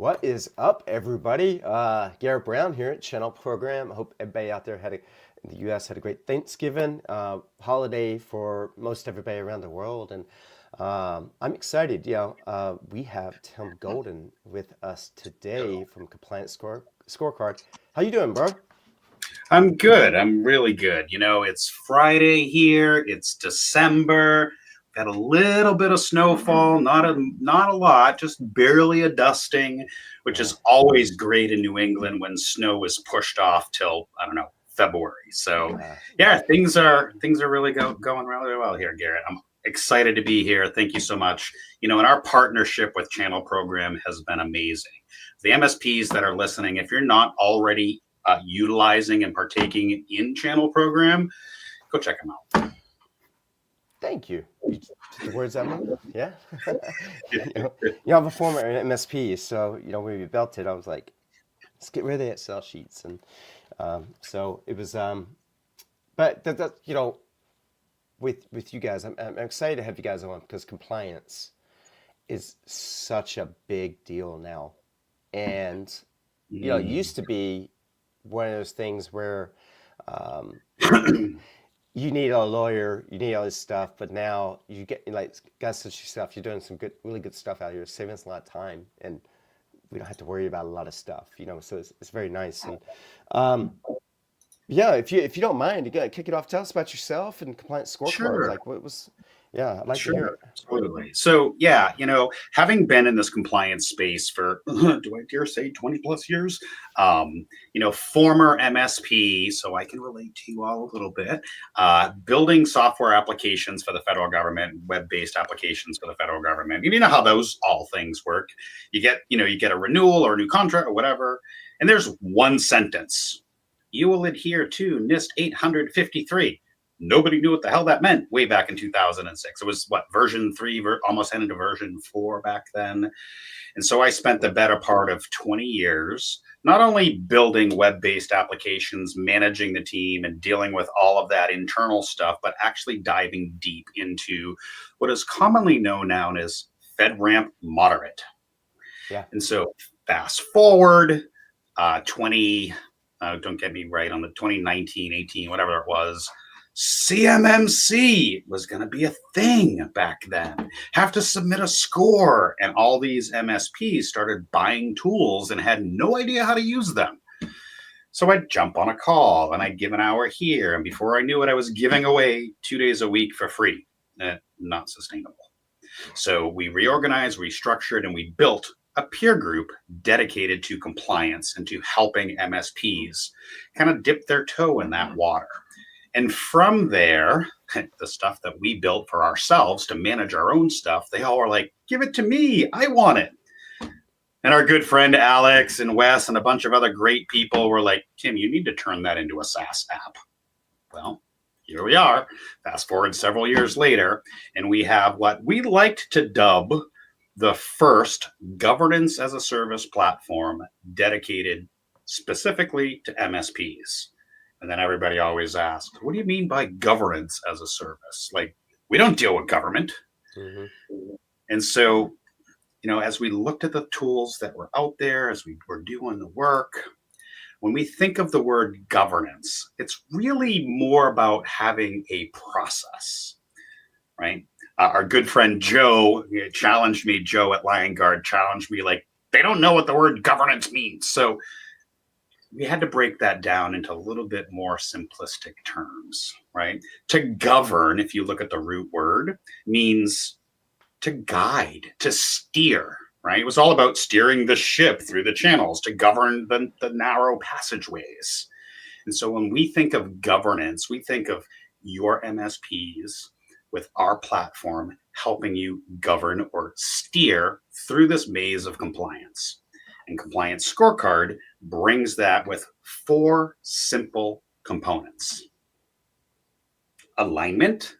What is up, everybody? Garrett Brown here at Channel Program. I hope everybody out there in the U.S. had a great Thanksgiving holiday for most everybody around the world, and I'm excited. We have Tim Golden with us today from Compliance Scorecard. How you doing, bro? I'm good. I'm really good. It's Friday here. It's December. Got a little bit of snowfall, not a lot, just barely a dusting, which Yeah. is always great in New England when snow is pushed off till, I don't know, February. So Yeah. yeah, things are really going really well here, Garrett. I'm excited to be here. Thank you so much. And our partnership with Channel Program has been amazing. The MSPs that are listening, if you're not already utilizing and partaking in Channel Program, go check them out. Thank you. You took the words out of my mouth. Yeah. I'm a former MSP, so when we built it, I was like, let's get rid of the Excel sheets, and so it was. But that with you guys, I'm excited to have you guys on because compliance is such a big deal now, and it used to be one of those things where you need a lawyer, you need all this stuff, but now you get like guys such yourself, you're doing some really good stuff out here, saving us a lot of time, and we don't have to worry about a lot of stuff, so it's very nice. And yeah, if you don't mind, you gotta kick it off. Tell us about yourself and compliance scorecards. Sure. Like what was, yeah, I'd like to hear Sure, it. absolutely. So yeah, having been in this compliance space for do I dare say 20 plus years, former MSP, so I can relate to you all a little bit. Building software applications for the federal government, web-based applications for the federal government. You know how those all things work. You get a renewal or a new contract or whatever, and there's one sentence: you will adhere to NIST 853. Nobody knew what the hell that meant way back in 2006. It was version 3, almost heading to version 4 back then. And so I spent the better part of 20 years not only building web-based applications, managing the team, and dealing with all of that internal stuff, but actually diving deep into what is commonly known now as FedRAMP Moderate. Yeah. And so fast forward, don't get me right, on the 2019, 18, whatever it was, CMMC was going to be a thing back then. Have to submit a score, and all these MSPs started buying tools and had no idea how to use them. So I'd jump on a call and I'd give an hour here, and before I knew it, I was giving away 2 days a week for free. Not sustainable. So we reorganized, restructured, and we built a peer group dedicated to compliance and to helping MSPs kind of dip their toe in that water. And from there, the stuff that we built for ourselves to manage our own stuff, they all were like, give it to me. I want it. And our good friend Alex and Wes and a bunch of other great people were like, Tim, you need to turn that into a SaaS app. Well, here we are. Fast forward several years later, and we have what we liked to dub the first governance as a service platform dedicated specifically to MSPs. And then everybody always asks, what do you mean by governance as a service? Like, we don't deal with government. Mm-hmm. And so, as we looked at the tools that were out there, as we were doing the work, when we think of the word governance, it's really more about having a process, right? Our good friend Joe challenged me, Joe at LionGuard challenged me, like, they don't know what the word governance means. So we had to break that down into a little bit more simplistic terms, right? To govern, if you look at the root word, means to guide, to steer, right? It was all about steering the ship through the channels, to govern the narrow passageways. And so when we think of governance, we think of your MSPs with our platform helping you govern or steer through this maze of compliance. And Compliance Scorecard brings that with 4 simple components. Alignment.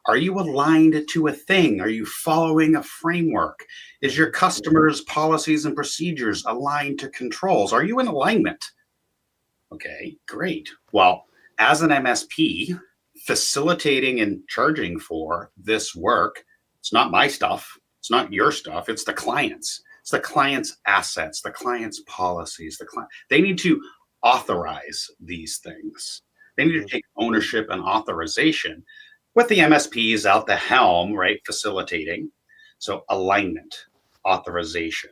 Are you aligned to a thing? Are you following a framework? Is your customers' policies and procedures aligned to controls? Are you in alignment? Okay, great. Well, as an MSP, facilitating and charging for this work, it's not my stuff. It's not your stuff. It's the client's. It's the client's assets, the client's policies, they need to authorize these things. They need to take ownership and authorization with the MSPs out the helm, right? Facilitating. So alignment, authorization.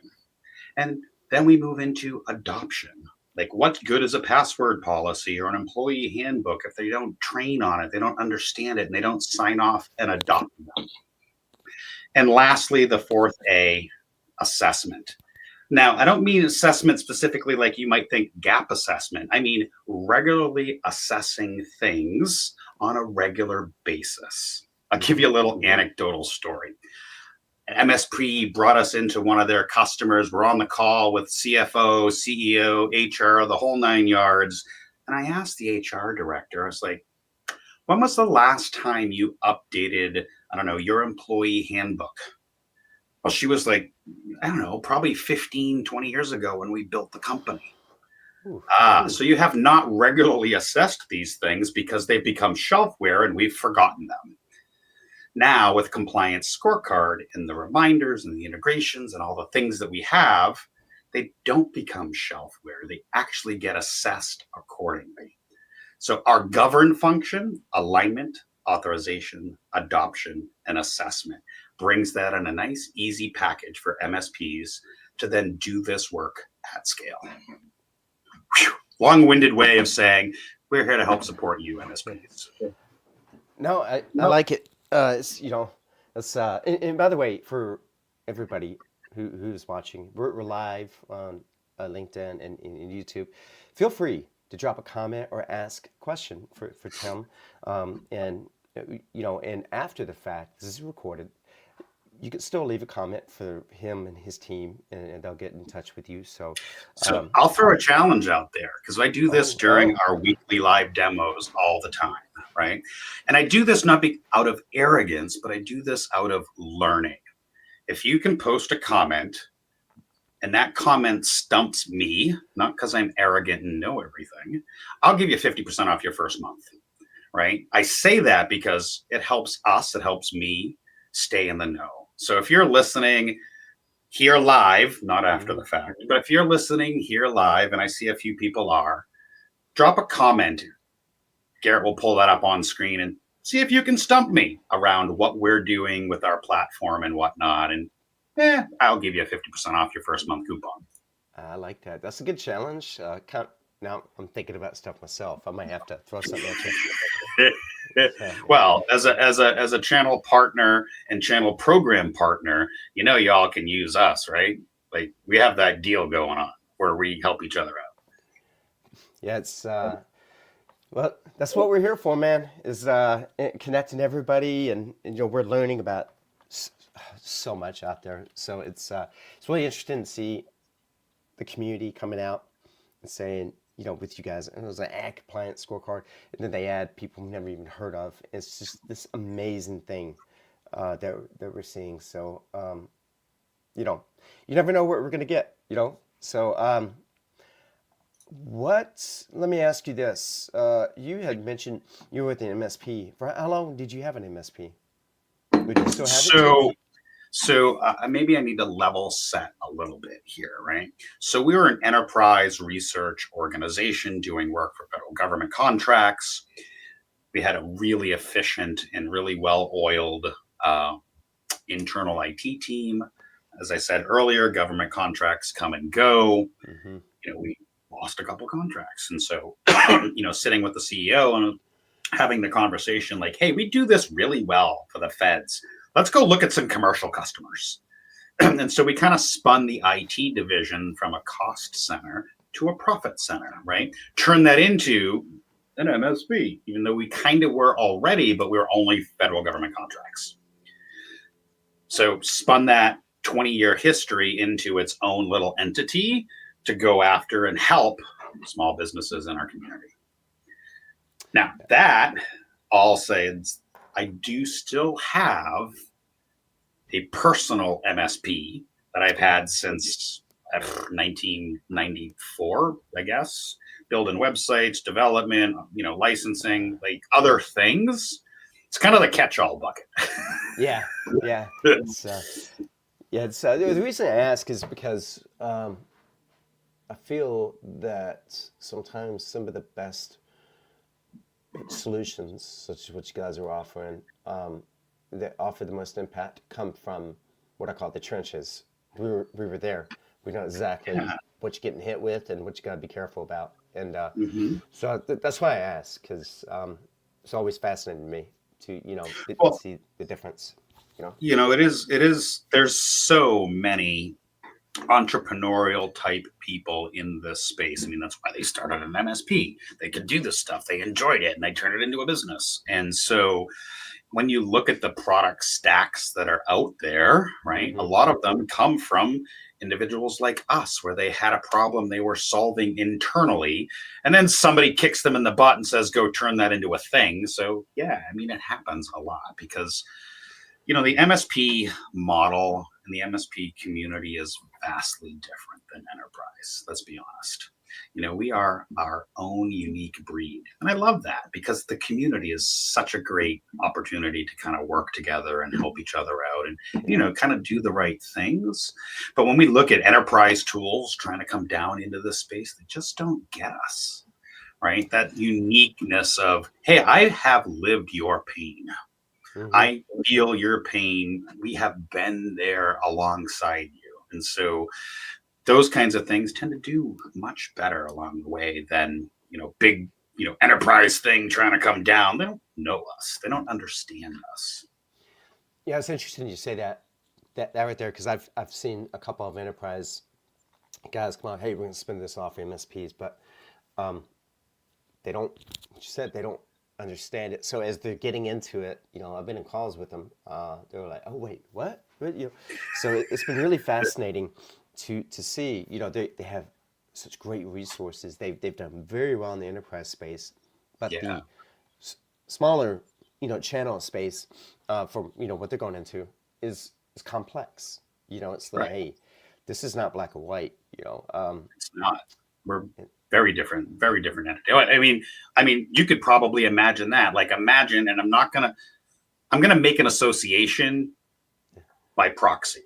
And then we move into adoption. Like, what good is a password policy or an employee handbook if they don't train on it, they don't understand it, and they don't sign off and adopt them? And lastly, the fourth A, assessment. Now, I don't mean assessment specifically like you might think gap assessment. I mean regularly assessing things on a regular basis. I'll give you a little anecdotal story. An MSP brought us into one of their customers. We're on the call with CFO, CEO, HR, the whole 9 yards. And I asked the HR director, I was like, when was the last time you updated, I don't know, your employee handbook? Well, she was like, I don't know, probably 15, 20 years ago when we built the company. So you have not regularly assessed these things because they've become shelfware and we've forgotten them. Now, with Compliance Scorecard and the reminders and the integrations and all the things that we have, they don't become shelfware. They actually get assessed accordingly. So our govern function, alignment, authorization, adoption, and assessment brings that in a nice, easy package for MSPs to then do this work at scale. Whew. Long-winded way of saying we're here to help support you, MSPs. No, I like it. It's, it's and by the way, for everybody who's watching, we're live on LinkedIn and YouTube. Feel free to drop a comment or ask a question for Tim, and after the fact, this is recorded. You can still leave a comment for him and his team, and they'll get in touch with you. So I'll throw a challenge out there because I do this during our weekly live demos all the time, right? And I do this not out of arrogance, but I do this out of learning. If you can post a comment and that comment stumps me, not because I'm arrogant and know everything, I'll give you 50% off your first month, right? I say that because it helps us, it helps me stay in the know. So if you're listening here live, not after the fact, but if you're listening here live, and I see a few people are, drop a comment. Garrett will pull that up on screen and see if you can stump me around what we're doing with our platform and whatnot. And I'll give you a 50% off your first month coupon. I like that. That's a good challenge. Now I'm thinking about stuff myself. I might have to throw something at you. Well, as a channel partner and channel program partner, y'all can use us, right? Like, we have that deal going on where we help each other out. Yeah, it's well, that's what we're here for, man. Is connecting everybody, and we're learning about so much out there. So it's really interesting to see the community coming out and saying, with you guys, and it was an compliance scorecard, and then they add people we've never even heard of. It's just this amazing thing that we're seeing. So, you never know what we're gonna get. So, let me ask you this: you had mentioned you were with an MSP. For how long did you have an MSP? Would you still have it? So maybe I need to level set a little bit here, right? So we were an enterprise research organization doing work for federal government contracts. We had a really efficient and really well-oiled internal IT team. As I said earlier, government contracts come and go. Mm-hmm. We lost a couple contracts. And so, sitting with the CEO and having the conversation like, hey, we do this really well for the feds. Let's go look at some commercial customers. And so we kind of spun the IT division from a cost center to a profit center, right? Turn that into an MSP, even though we kind of were already, but we were only federal government contracts. So spun that 20-year history into its own little entity to go after and help small businesses in our community. Now, that all said, I do still have a personal MSP that I've had since 1994, I guess, building websites, development, licensing, like other things. It's kind of the catch-all bucket. Yeah. It's, Yeah, it's, the reason I ask is because I feel that sometimes some of the best solutions, such as what you guys are offering, that offer the most impact, come from what I call the trenches. We were there. We know exactly Yeah. what you're getting hit with and what you got to be careful about. And Hmm. so that's why I ask, because it's always fascinating to me to Well, see the difference. You know. there's so many entrepreneurial type people in this space. I mean, that's why they started an MSP. They could do this stuff. They enjoyed it and they turned it into a business. And so when you look at the product stacks that are out there, right, a Hmm. lot of them come from individuals like us where they had a problem they were solving internally and then somebody kicks them in the butt and says go turn that into a thing. So yeah, I mean it happens a lot because the MSP model and the MSP community is vastly different than enterprise. Let's be honest. We are our own unique breed. And I love that because the community is such a great opportunity to kind of work together and help each other out and, Yeah. kind of do the right things. But when we look at enterprise tools trying to come down into this space, they just don't get us, right? That uniqueness of, hey, I have lived your pain. Hmm. I feel your pain. We have been there alongside you. And so those kinds of things tend to do much better along the way than, big, enterprise thing trying to come down. They don't know us. They don't understand us. Yeah, it's interesting you say that right there because I've seen a couple of enterprise guys come out. Hey, we're going to spin this off for MSPs, but um, they don't. What you said they don't understand it. So as they're getting into it, I've been in calls with them. They were like, "Oh wait, what?" So it's been really fascinating to see. They have such great resources. They've done very well in the enterprise space, but Yeah. the smaller, channel space from what they're going into is complex. It's like, Right. hey, this is not black and white. It's not. We're very different entity. I mean, you could probably imagine that. Like imagine, and I'm gonna make an association by proxy.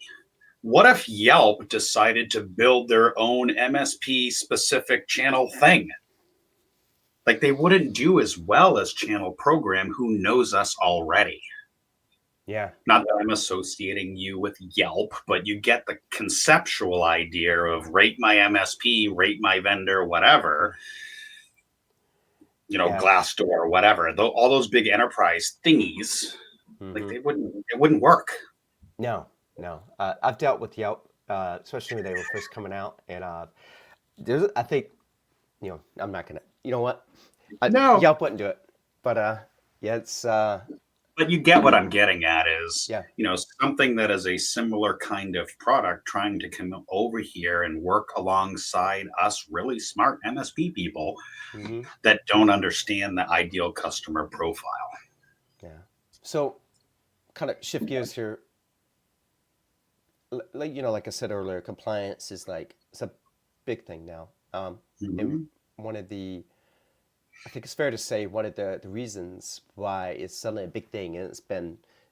What if Yelp decided to build their own MSP specific channel thing? Like they wouldn't do as well as Channel Program, who knows us already. Yeah, Not that I'm associating you with Yelp, but you get the conceptual idea of rate my MSP, rate my vendor, whatever, yeah. Glassdoor, whatever. All those big enterprise thingies, like Hmm. it wouldn't work. No, no. I've dealt with Yelp, especially when they were first coming out, and I think, I'm not gonna. You know what? No, Yelp wouldn't do it, but yeah, it's but you get what I'm getting at is, yeah. something that is a similar kind of product trying to come over here and work alongside us really smart MSP people Hmm. that don't understand the ideal customer profile. Yeah. So, kind of shift gears here. Like like I said earlier, compliance is like it's a big thing now. And Mhm. one of the I think it's fair to say one of the reasons why it's suddenly a big thing, and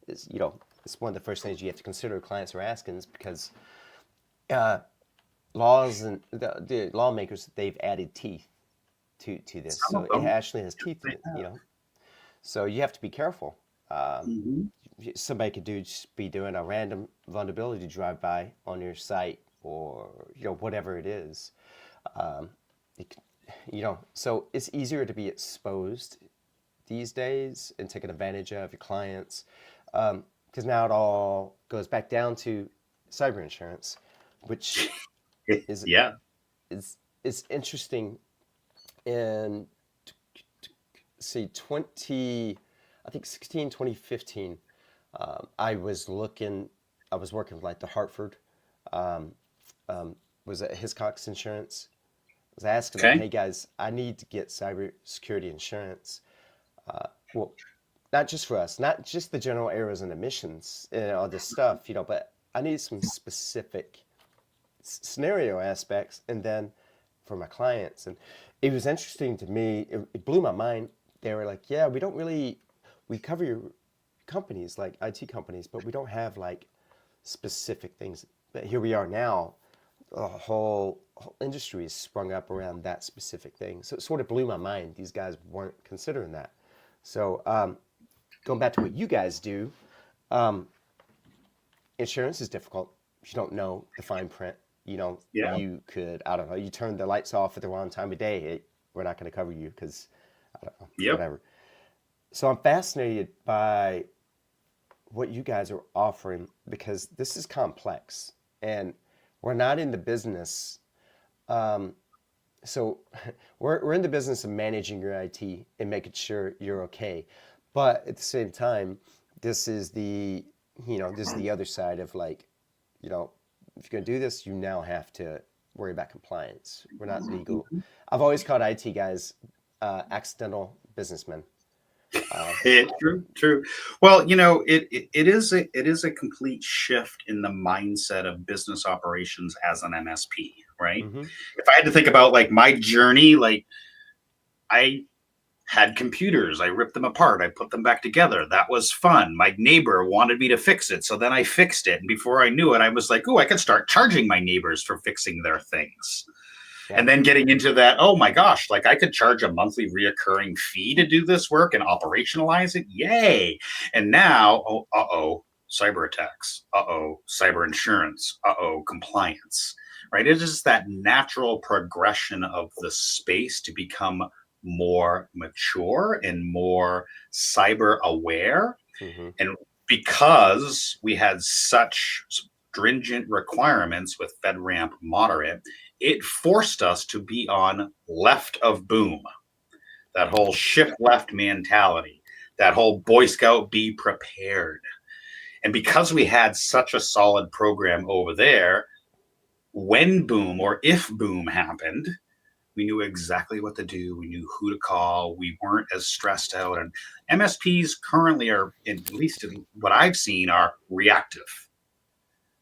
is it's one of the first things you have to consider clients are asking is because uh, laws and the lawmakers they've added teeth to this, Some so of it them. actually has teeth in They it. have. So you have to be careful. Um, Mhm. Somebody could just be doing a random vulnerability drive by on your site or whatever it is. Um, it, so it's easier to be exposed these days and taken advantage of your clients because now it all goes back down to cyber insurance, which is Yeah. is interesting. And see 20 I think 2015 I was working with like the Hartford um, was at Hiscox Insurance. I was asking them, Okay. hey guys, I need to get cybersecurity insurance. Well, not just for us, not just the general errors and emissions and all this stuff, but I need some specific scenario aspects, and then for my clients. And it was interesting to me. It blew my mind. They were like, "Yeah, we don't really we cover your companies like IT companies, but we don't have like specific things. But here we are now, the whole industry is sprung up around that specific thing. So it sort of blew my mind. These guys weren't considering that. So going back to what you guys do, um, insurance is difficult. If you don't know the fine print, Yeah. you could, I don't know, you turn the lights off at the wrong time of day, we're not going to cover you because, I don't know, Yep. whatever. So I'm fascinated by what you guys are offering because this is complex and we're not in the business. Um, so we're in the business of managing your IT and making sure you're okay. But at the same time, this is the, this is the other side of like, you know, if you're going to do this, you now have to worry about compliance. We're not legal. I've always called IT guys accidental businessmen. True, true. Well, it is a complete shift in the mindset of business operations as an MSP, right? Mm-hmm. If I had to think about like my journey, like I had computers, I ripped them apart, I put them back together. That was fun. My neighbor wanted me to fix it, so then I fixed it. And before I knew it, I was like, "Oh, I could start charging my neighbors for fixing their things." Yeah. And then getting into that, oh my gosh, like I could charge a monthly reoccurring fee to do this work and operationalize it. Yay. And now, cyber attacks. Cyber insurance. Compliance. Right? It is that natural progression of the space to become more mature and more cyber aware. Mm-hmm. And because we had such stringent requirements with FedRAMP moderate, it forced us to be on left of boom. That whole shift left mentality, that whole Boy Scout be prepared. And because we had such a solid program over there, when boom or if boom happened, we knew exactly what to do. We knew who to call. We weren't as stressed out. And MSPs currently are, at least in what I've seen, are reactive.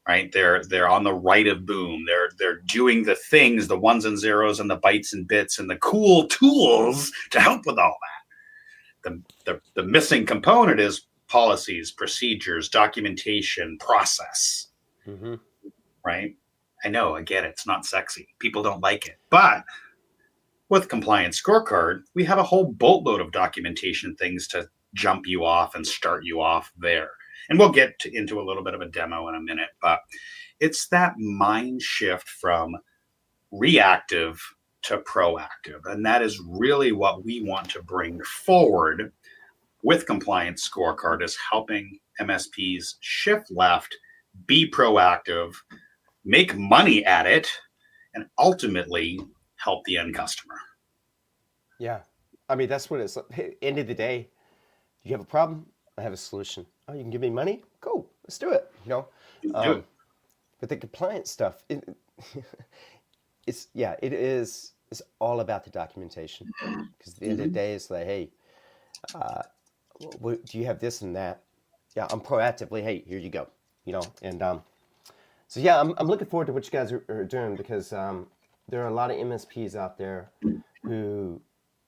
Right? They're on the right of boom. They're doing the things, the ones and zeros and the bytes and bits and the cool tools to help with all that. The missing component is policies, procedures, documentation, process. Mm-hmm. Right? I know, I get it. It's not sexy. People don't like it. But with Compliance Scorecard, we have a whole boatload of documentation things to jump you off and start you off there. And we'll get into a little bit of a demo in a minute, but it's that mind shift from reactive to proactive. And that is really what we want to bring forward with Compliance Scorecard, is helping MSPs shift left, be proactive, make money at it, and ultimately help the end customer. Yeah. I mean, that's what it's like. Hey, end of the day, you have a problem, I have a solution. Oh, you can give me money? Cool. Let's do it. But the compliance stuff, it's all about the documentation. Because at the end of the day, it's like, hey, do you have this and that? Yeah, I'm proactively, hey, here you go. And so yeah, I'm looking forward to what you guys are doing because there are a lot of MSPs out there who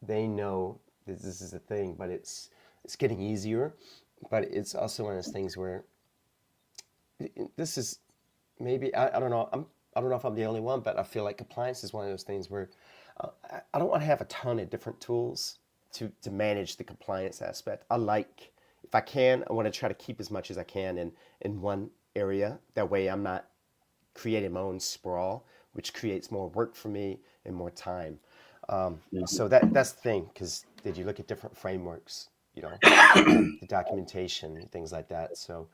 they know that this is a thing, but it's getting easier. But it's also one of those things where this is maybe I don't know. I don't know if I'm the only one, but I feel like compliance is one of those things where I don't want to have a ton of different tools to manage the compliance aspect. If I can, I want to try to keep as much as I can in one area. That way I'm not creating my own sprawl, which creates more work for me and more time. So that's the thing, because did you look at different frameworks, the documentation and things like that. So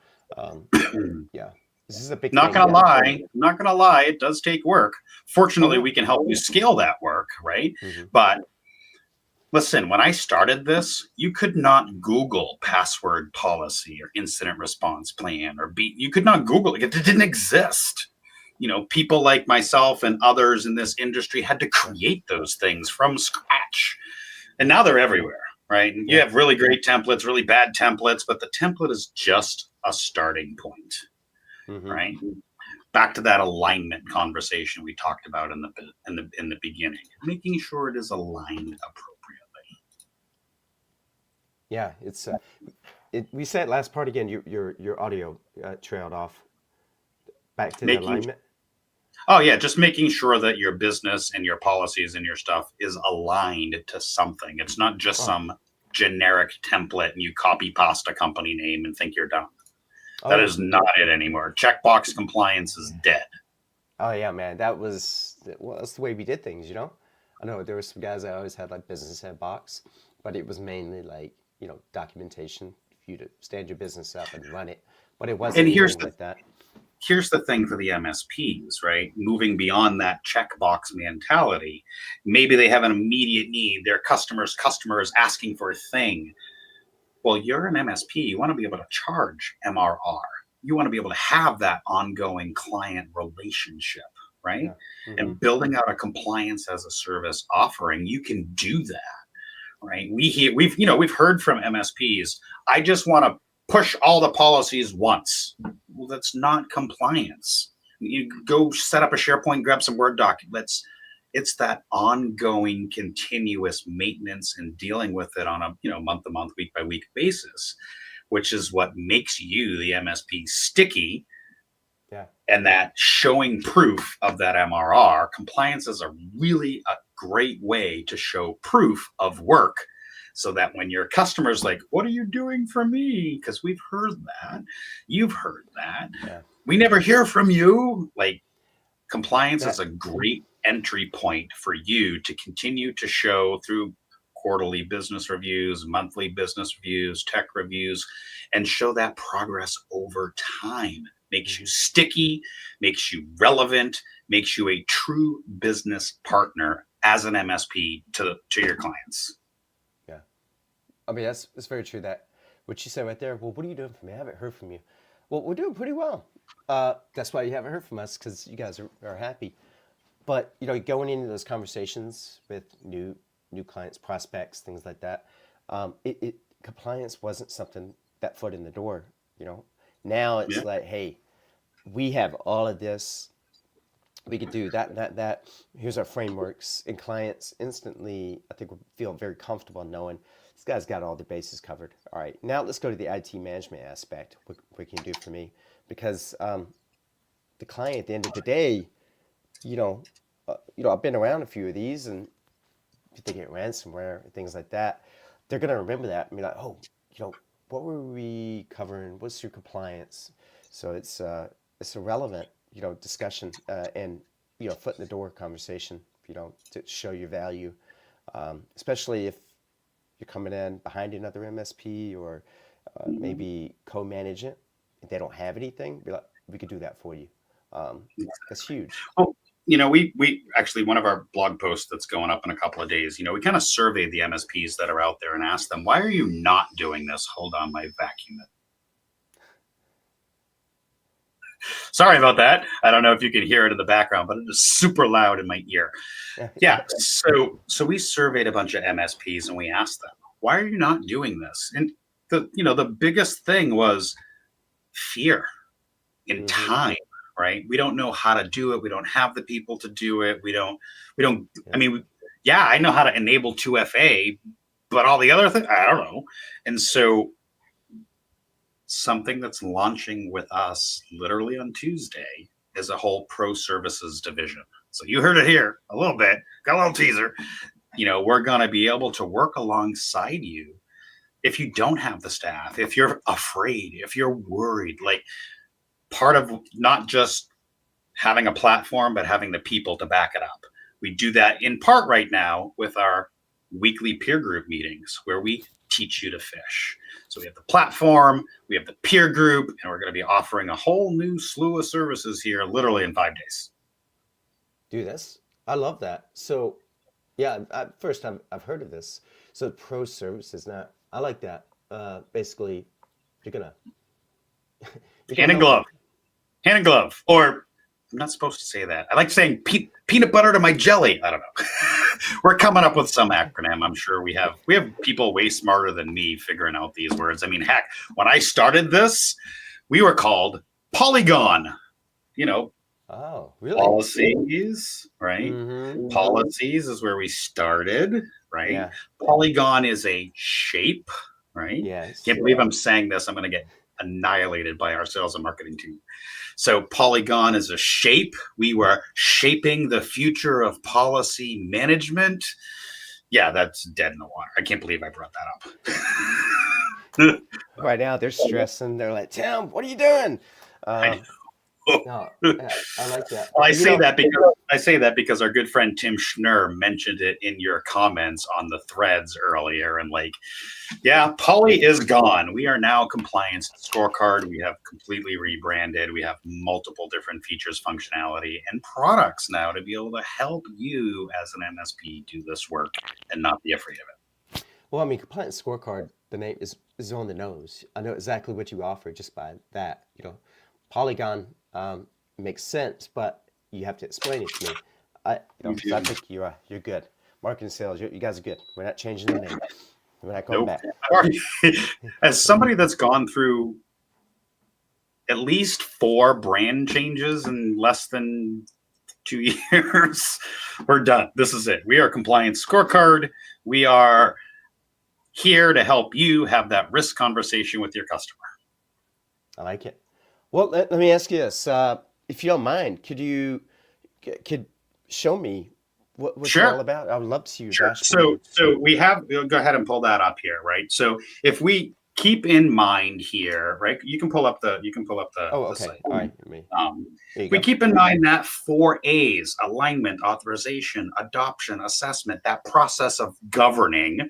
yeah, this is a big Not thing. gonna lie, it does take work. Fortunately, we can help you scale that work, right? Mm-hmm. But listen, when I started this, you could not Google password policy or incident response plan you could not Google it. It didn't exist. People like myself and others in this industry had to create those things from scratch. And now they're everywhere, right? And you have really great templates, really bad templates, but the template is just a starting point, Mm-hmm. right? Back to that alignment conversation we talked about in the beginning, making sure it is aligned appropriately. Yeah, it's we said last part again. Your audio trailed off. Back to the Making alignment. Oh yeah, just making sure that your business and your policies and your stuff is aligned to something. It's not just Oh, some generic template and you copy pasta company name and think you're done. oh That yeah. is not it anymore. Checkbox compliance is dead. Oh yeah, man. That was well, that's the way we did things, I know there were some guys that always had like business head box, but it was mainly like, documentation for you to stand your business up and run it. But it And wasn't here's anything the like that. here's the thing for the MSPs, right? Moving beyond that checkbox mentality, maybe they have an immediate need. Their customers asking for a thing. Well, you're an MSP. You want to be able to charge MRR. You want to be able to have that ongoing client relationship, right? Yeah. Mm-hmm. And building out a compliance as a service offering, you can do that, right? We've heard from MSPs. I just want to push all the policies once. Well, that's not compliance. You go set up a SharePoint, grab some Word documents. It's that ongoing, continuous maintenance and dealing with it on a month to month, week by week basis, which is what makes you the MSP sticky. Yeah. And that showing proof of that MRR compliance is really a great way to show proof of work, so that when your customer's like, what are you doing for me? Because we've heard that, you've heard that, Yeah. we never hear from you. Like, compliance is That a great entry point for you to continue to show through quarterly business reviews, monthly business reviews, tech reviews, and show that progress over time. Makes you sticky, makes you relevant, makes you a true business partner as an MSP to your clients. Yeah. I mean, it's very true that what you said right there. Well, what are you doing for me? I haven't heard from you. Well, we're doing pretty well. That's why you haven't heard from us because you guys are happy. But going into those conversations with new clients, prospects, things like that, compliance wasn't something that foot in the door. Now it's Yeah. like, hey, we have all of this. We could do that, that. Here's our frameworks, and clients instantly, I think, will feel very comfortable knowing this guy's got all the bases covered. All right, now let's go to the IT management aspect. What can you do for me? Because the client, at the end of the day, I've been around a few of these, and if they get ransomware and things like that, they're gonna remember that and be like, oh, what were we covering? What's your compliance? So it's a relevant, discussion and foot in the door conversation, to show your value, especially if you're coming in behind another MSP or maybe co-manage it. If they don't have anything, be like, we could do that for you. That's huge. Well, we actually, one of our blog posts that's going up in a couple of days, we kind of surveyed the MSPs that are out there and asked them, why are you not doing this? Hold on, my vacuum. Sorry about that. I don't know if you can hear it in the background, but it is super loud in my ear. Yeah. So we surveyed a bunch of MSPs and we asked them, why are you not doing this? And the biggest thing was fear and time. Right? We don't know how to do it. We don't have the people to do it. We don't, I mean, I know how to enable 2FA, but all the other things, I don't know. And so something that's launching with us literally on Tuesday is a whole pro services division. So you heard it here a little bit, got a little teaser. We're going to be able to work alongside you if you don't have the staff, if you're afraid, if you're worried, like, part of not just having a platform, but having the people to back it up. We do that in part right now with our weekly peer group meetings where we teach you to fish. So we have the platform, we have the peer group, and we're going to be offering a whole new slew of services here literally in 5 days. Dude, I love that. So yeah, first time I've heard of this. So pro services, now I like that. Basically, you're gonna Hand in glove. Hand in glove. Or I'm not supposed to say that. I like saying peanut butter to my jelly. I don't know. We're coming up with some acronym. I'm sure we have people way smarter than me figuring out these words. I mean, heck, when I started this, we were called Polygon. Oh, really? Policies, right? Mm-hmm. Policies is where we started, right? Yeah. Polygon is a shape, right? Yes. Can't believe I'm saying this. I'm going to get annihilated by our sales and marketing team. So Polygon is a shape. We were shaping the future of policy management. Yeah, that's dead in the water. I can't believe I brought that up. Right now, they're stressing. They're like, Tim, what are you doing? No, I like that. Well, I But, say that because our good friend Tim Schnur mentioned it in your comments on the threads earlier, and like, yeah, Poly is gone. We are now Compliance Scorecard. We have completely rebranded. We have multiple different features, functionality, and products now to be able to help you as an MSP do this work and not be afraid of it. well, I mean, Compliance Scorecard, the name is on the nose. I know exactly what you offer just by that. Polygon makes sense, but you have to explain it to me. So I think you're good. Marketing sales, you guys are good. We're not changing the name. We're not going back. As somebody that's gone through at least 4 brand changes in less than 2 years, we're done. This is it. We are Compliance Scorecard. We are here to help you have that risk conversation with your customer. I like it. Well, let me ask you this. If you don't mind, could show me what Sure. you're all about? I would love to see your Sure. dashboard. So we have, go ahead and pull that up here, right? So if we keep in mind here, right, you can pull up the Oh, the okay. site. All right. There You we go. keep in mind that 4 A's: alignment, authorization, adoption, assessment, that process of governing.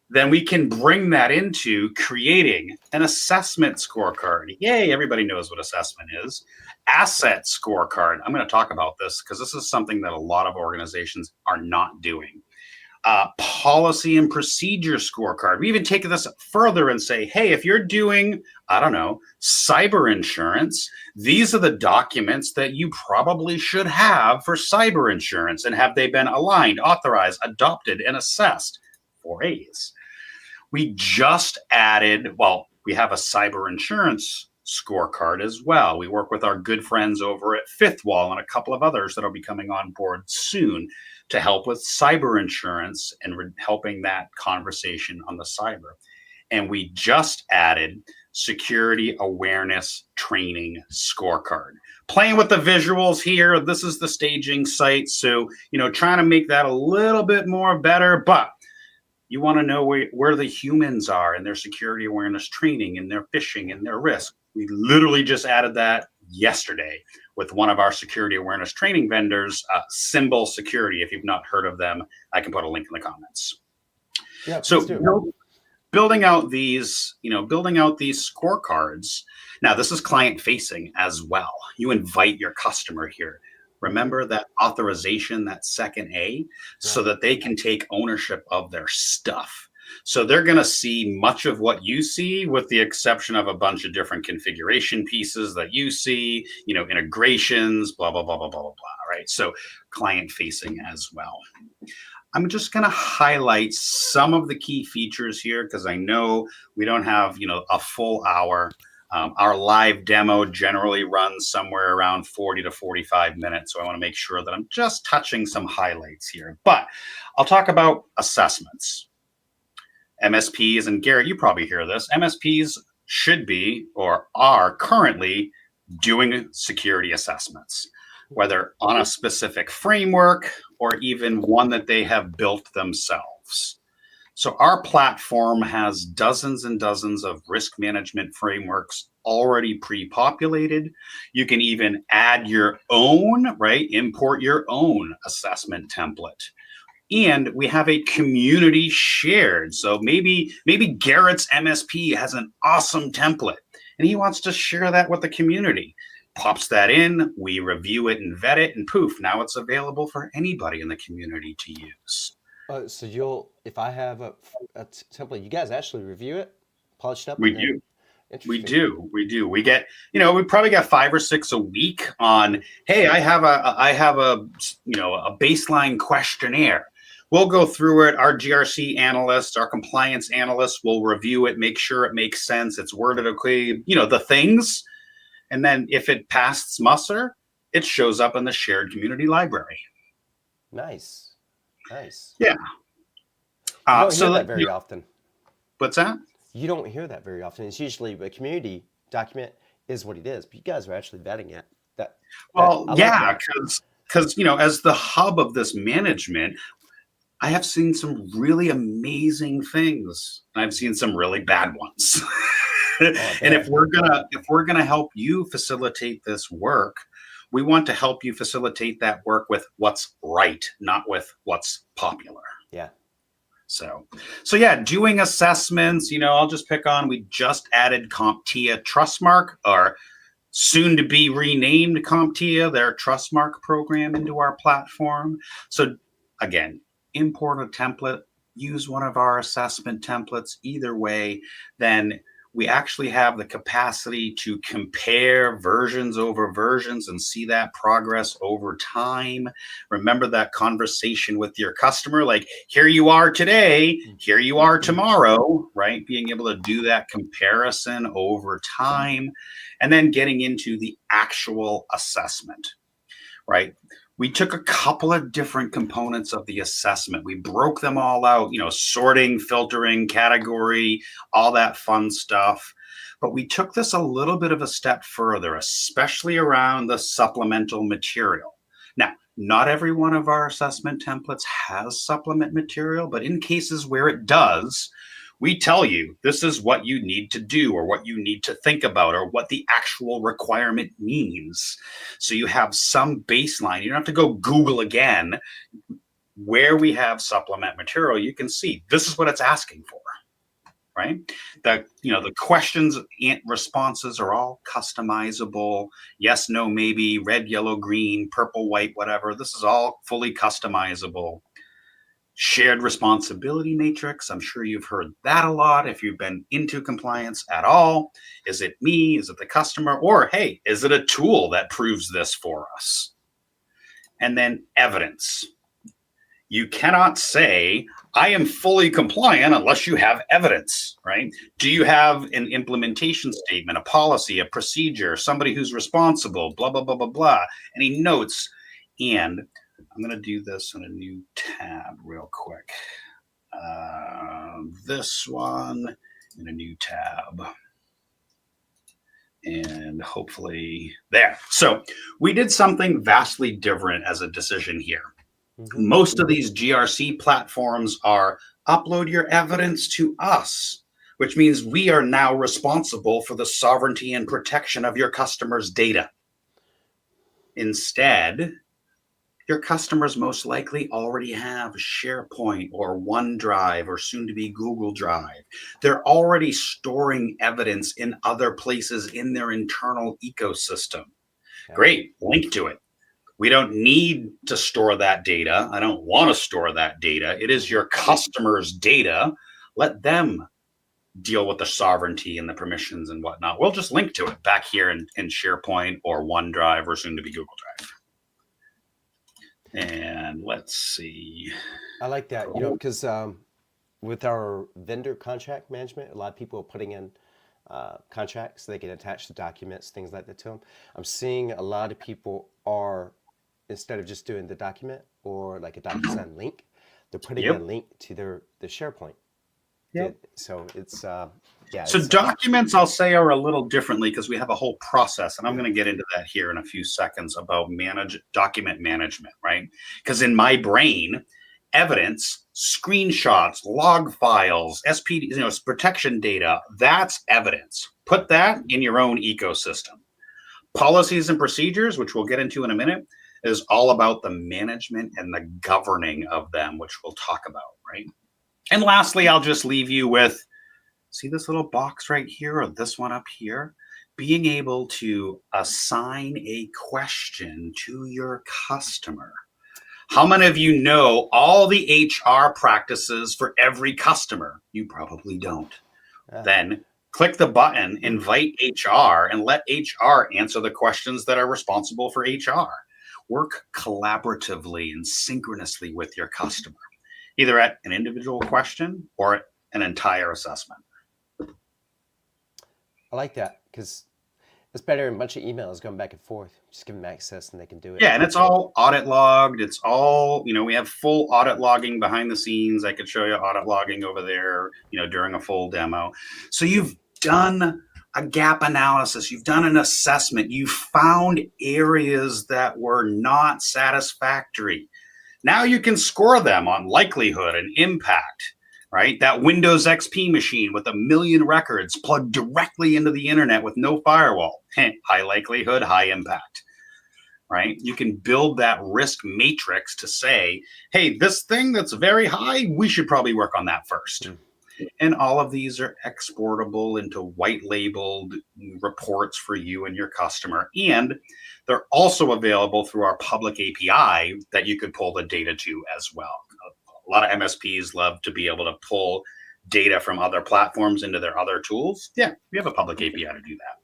Then we can bring that into creating an assessment scorecard. Yay, everybody knows what assessment is. Asset scorecard. I'm going to talk about this because this is something that a lot of organizations are not doing. Policy and procedure scorecard. We even take this further and say, hey, if you're doing, I don't know, cyber insurance, these are the documents that you probably should have for cyber insurance. And have they been aligned, authorized, adopted, and assessed? 4 A's. We just added, well, we have a cyber insurance scorecard as well. We work with our good friends over at Fifth Wall and a couple of others that will be coming on board soon to help with cyber insurance and helping that conversation on the cyber. And we just added security awareness training scorecard. Playing with the visuals here, this is the staging site. So, trying to make that a little bit more better, but you want to know where the humans are in their security awareness training and their phishing and their risk. We literally just added that yesterday with one of our security awareness training vendors, Symbol Security. If you've not heard of them, I can put a link in the comments. Yeah. So building out these scorecards. Now, this is client facing as well. You invite your customer here. Remember that authorization, that second A, so that they can take ownership of their stuff. So they're going to see much of what you see, with the exception of a bunch of different configuration pieces that you see, integrations, blah, blah, blah, blah, blah, blah, blah, right? So client facing as well. I'm just going to highlight some of the key features here because I know we don't have, a full hour. Our live demo generally runs somewhere around 40 to 45 minutes. So I want to make sure that I'm just touching some highlights here. But I'll talk about assessments. MSPs, and Garrett, you probably hear this, MSPs should be or are currently doing security assessments, whether on a specific framework or even one that they have built themselves. So our platform has dozens and dozens of risk management frameworks already pre-populated. You can even add your own, right? Import your own assessment template. And we have a community shared. So maybe Garrett's MSP has an awesome template and he wants to share that with the community. Pops that in, we review it and vet it, and poof, now it's available for anybody in the community to use. So if I have a template, you guys actually review it, polish it up? We do. We Interesting. do. We get, we probably got 5 or 6 a week on, hey, I have a baseline questionnaire. We'll go through it. Our GRC analysts, our compliance analysts will review it, make sure it makes sense. It's worded okay, the things. And then if it passes muster, it shows up in the shared community library. Nice. Yeah. You don't hear that very often. What's that? you don't hear that very often. It's usually a community document is what it is, but you guys are actually vetting it. That Well, I like yeah, that. because as the hub of this management, I have seen some really amazing things. And I've seen some really bad ones. Oh, I And if bet. we're gonna help you facilitate this work, we want to help you facilitate that work with what's right, not with what's popular. Yeah. So, so yeah, doing assessments. I'll just pick on. We just added CompTIA Trustmark, or soon to be renamed CompTIA, their Trustmark program, into our platform. So again, import a template, use one of our assessment templates. Either way, then we actually have the capacity to compare versions over versions and see that progress over time. Remember that conversation with your customer, like, here you are today, here you are tomorrow, right? Being able to do that comparison over time, and then getting into the actual assessment, right? We took a couple of different components of the assessment. We broke them all out, sorting, filtering, category, all that fun stuff. But we took this a little bit of a step further, especially around the supplemental material. Now, not every one of our assessment templates has supplement material, but in cases where it does, we tell you this is what you need to do, or what you need to think about, or what the actual requirement means. So you have some baseline. You don't have to go Google again. Where we have supplement material, you can see this is what it's asking for, right? The questions and responses are all customizable. Yes, no, maybe, red, yellow, green, purple, white, whatever. This is all fully customizable. Shared responsibility matrix. I'm sure you've heard that a lot if you've been into compliance at all. Is it me? Is it the customer? Or, hey, is it a tool that proves this for us? And then evidence. You cannot say, I am fully compliant unless you have evidence, right? Do you have an implementation statement, a policy, a procedure, somebody who's responsible, blah, blah, blah, blah, blah, any notes? And I'm going to do this in a new tab real quick. This one in a new tab. And hopefully there. So we did something vastly different as a decision here. Mm-hmm. Most of these GRC platforms are upload your evidence to us, which means we are now responsible for the sovereignty and protection of your customers' data. Instead, your customers most likely already have SharePoint or OneDrive or soon to be Google Drive. They're already storing evidence in other places in their internal ecosystem. Yeah. Great, link to it. We don't need to store that data. I don't want to store that data. It is your customers' data. Let them deal with the sovereignty and the permissions and whatnot. We'll just link to it back here in SharePoint or OneDrive or soon to be Google Drive. And let's see. I like that, because with our vendor contract management, a lot of people are putting in contracts so they can attach the documents, things like that to them. I'm seeing a lot of people are, instead of just doing the document or like a DocuSign link, they're putting a link to the SharePoint. Yep. So it's yeah. So documents, I'll say, are a little differently because we have a whole process, and I'm going to get into that here in a few seconds about document management, right? Because in my brain, evidence, screenshots, log files, SPD, protection data, that's evidence. Put that in your own ecosystem. Policies and procedures, which we'll get into in a minute, is all about the management and the governing of them, which we'll talk about, right? And lastly, I'll just leave you with, see this little box right here, or this one up here? Being able to assign a question to your customer. How many of you know all the HR practices for every customer? You probably don't. Then click the button, invite HR, and let HR answer the questions that are responsible for HR. Work collaboratively and synchronously with your customer, either at an individual question or an entire assessment. I like that because It's better than a bunch of emails going back and forth. Just give them access and they can do it. Yeah, and it's all audit logged. It's all, we have full audit logging behind the scenes. I could show you audit logging over there, during a full demo. So you've done a gap analysis. You've done an assessment. You found areas that were not satisfactory. Now you can score them on likelihood and impact, right? That Windows XP machine with 1 million records plugged directly into the internet with no firewall. High likelihood, high impact, right? You can build that risk matrix to say, hey, this thing that's very high, we should probably work on that first. And all of these are exportable into white labeled reports for you and your customer. And they're also available through our public API that you could pull the data to as well. A lot of MSPs love to be able to pull data from other platforms into their other tools. Yeah, we have a public API to do that.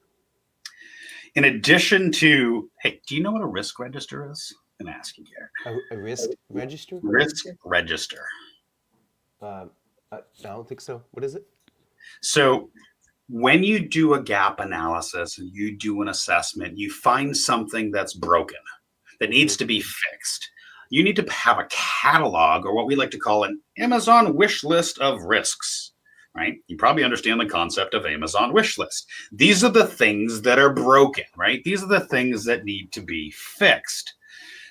In addition to, hey, do you know what a risk register is? I'm going to ask you, Garrett. A risk register? Risk register. I don't think so. What is it? So when you do a gap analysis and you do an assessment, you find something that's broken, that needs to be fixed. You need to have a catalog, or what we like to call an Amazon wish list of risks, right? You probably understand the concept of Amazon wish list. These are the things that are broken, right? These are the things that need to be fixed.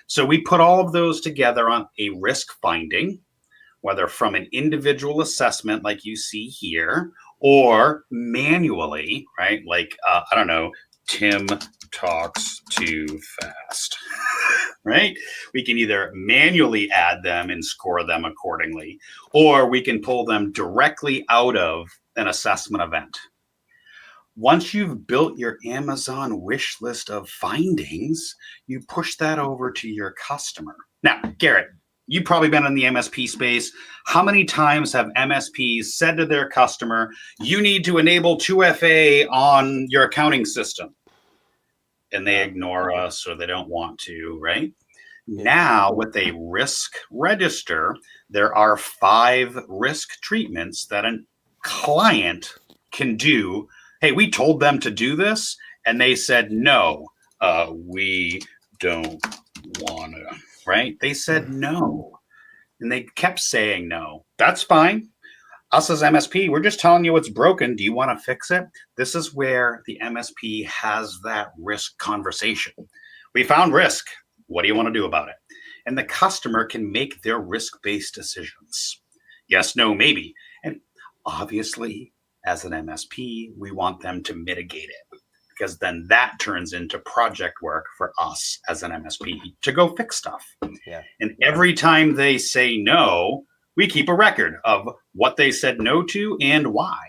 So we put all of those together on a risk finding, whether from an individual assessment like you see here, or manually, right? Like, I don't know, Tim talks too fast, right? We can either manually add them and score them accordingly, or we can pull them directly out of an assessment event. Once you've built your Amazon wish list of findings, you push that over to your customer. Now, Garrett, you've probably been in the MSP space. How many times have MSPs said to their customer, you need to enable 2FA on your accounting system? And they ignore us or they don't want to, right? Yeah. Now, with a risk register, there are 5 risk treatments that a client can do. Hey, we told them to do this, and they said, no, we don't want to. Right? They said no. And they kept saying no. That's fine. Us as MSP, we're just telling you what's broken. Do you want to fix it? This is where the MSP has that risk conversation. We found risk. What do you want to do about it? And the customer can make their risk-based decisions. Yes, no, maybe. And obviously, as an MSP, we want them to mitigate it, because then that turns into project work for us as an MSP to go fix stuff. Yeah. And every time they say no, we keep a record of what they said no to and why.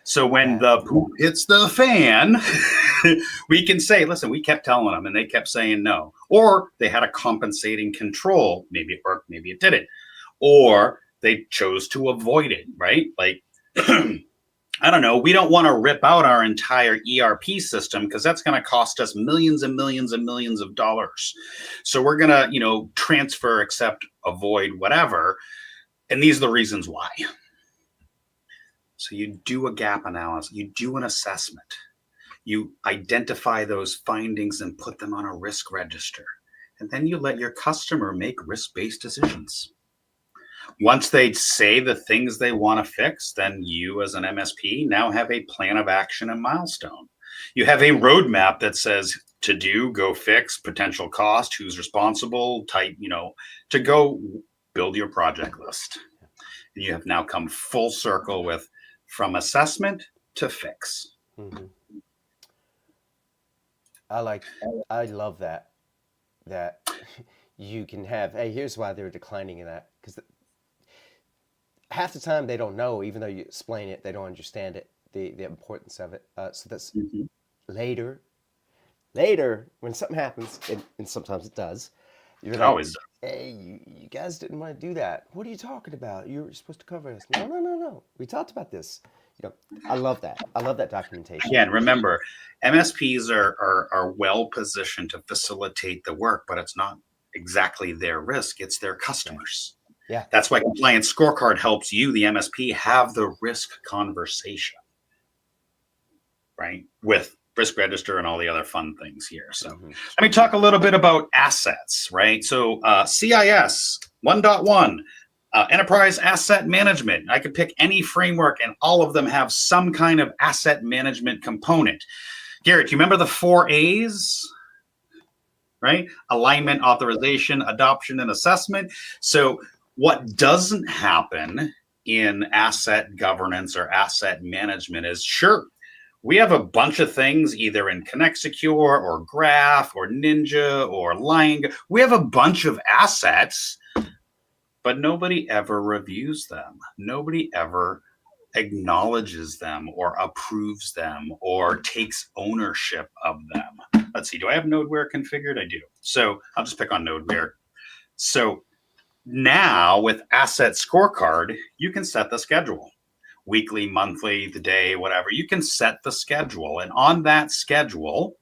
So when the poop hits the fan, we can say, listen, we kept telling them and they kept saying no. Or they had a compensating control. Maybe it worked, maybe it didn't. Or they chose to avoid it, right? Like, I don't know, we don't want to rip out our entire ERP system because that's going to cost us millions and millions and millions of dollars. So we're going to, transfer, accept, avoid, whatever. And these are the reasons why. So you do a gap analysis, you do an assessment, you identify those findings and put them on a risk register. And then you let your customer make risk-based decisions. Once they say the things they want to fix, then you as an MSP now have a plan of action and milestone. You have a roadmap that says to do, go fix, potential cost, who's responsible, type, to go build your project list. And you have now come full circle with from assessment to fix. Mm-hmm. I love that you can have, hey, here's why they're declining in that, because half the time they don't know, even though you explain it, they don't understand it, the importance of it. So that's later when something happens, and sometimes it does, you're like, always does. Hey, you guys didn't want to do that. What are you talking about? You were supposed to cover this. No. We talked about this. I love that. I love that documentation. Again, remember, MSPs are well positioned to facilitate the work, but it's not exactly their risk. It's their customers. Yeah. That's why Compliance Scorecard helps you, the MSP, have the risk conversation. right? With risk register and all the other fun things here. So Mhm. let me talk a little bit about assets, right? So CIS 1.1, enterprise asset management. I could pick any framework and all of them have some kind of asset management component. Garrett, you remember the 4 A's? Right? Alignment, authorization, adoption, and assessment. So what doesn't happen in asset governance or asset management is, sure, we have a bunch of things either in Connect Secure or Graph or Ninja or Lang. We have a bunch of assets, but nobody ever reviews them. Nobody ever acknowledges them or approves them or takes ownership of them. Let's see, do I have Nodeware configured? I do. So I'll just pick on Nodeware. So now with Asset Scorecard, you can set the schedule. Weekly, monthly, the day, whatever. You can set the schedule. And on that schedule,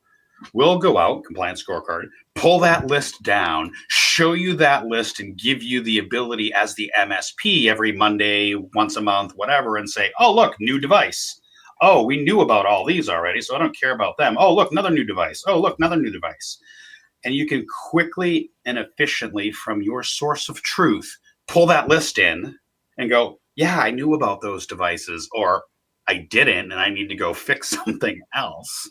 we'll go out, compliance scorecard, pull that list down, show you that list, and give you the ability as the MSP every Monday, once a month, whatever, and say, oh, look, new device. Oh, we knew about all these already, so I don't care about them. Oh, look, another new device. Oh, look, another new device. And you can quickly and efficiently from your source of truth, pull that list in and go, yeah, I knew about those devices, or I didn't, and I need to go fix something else.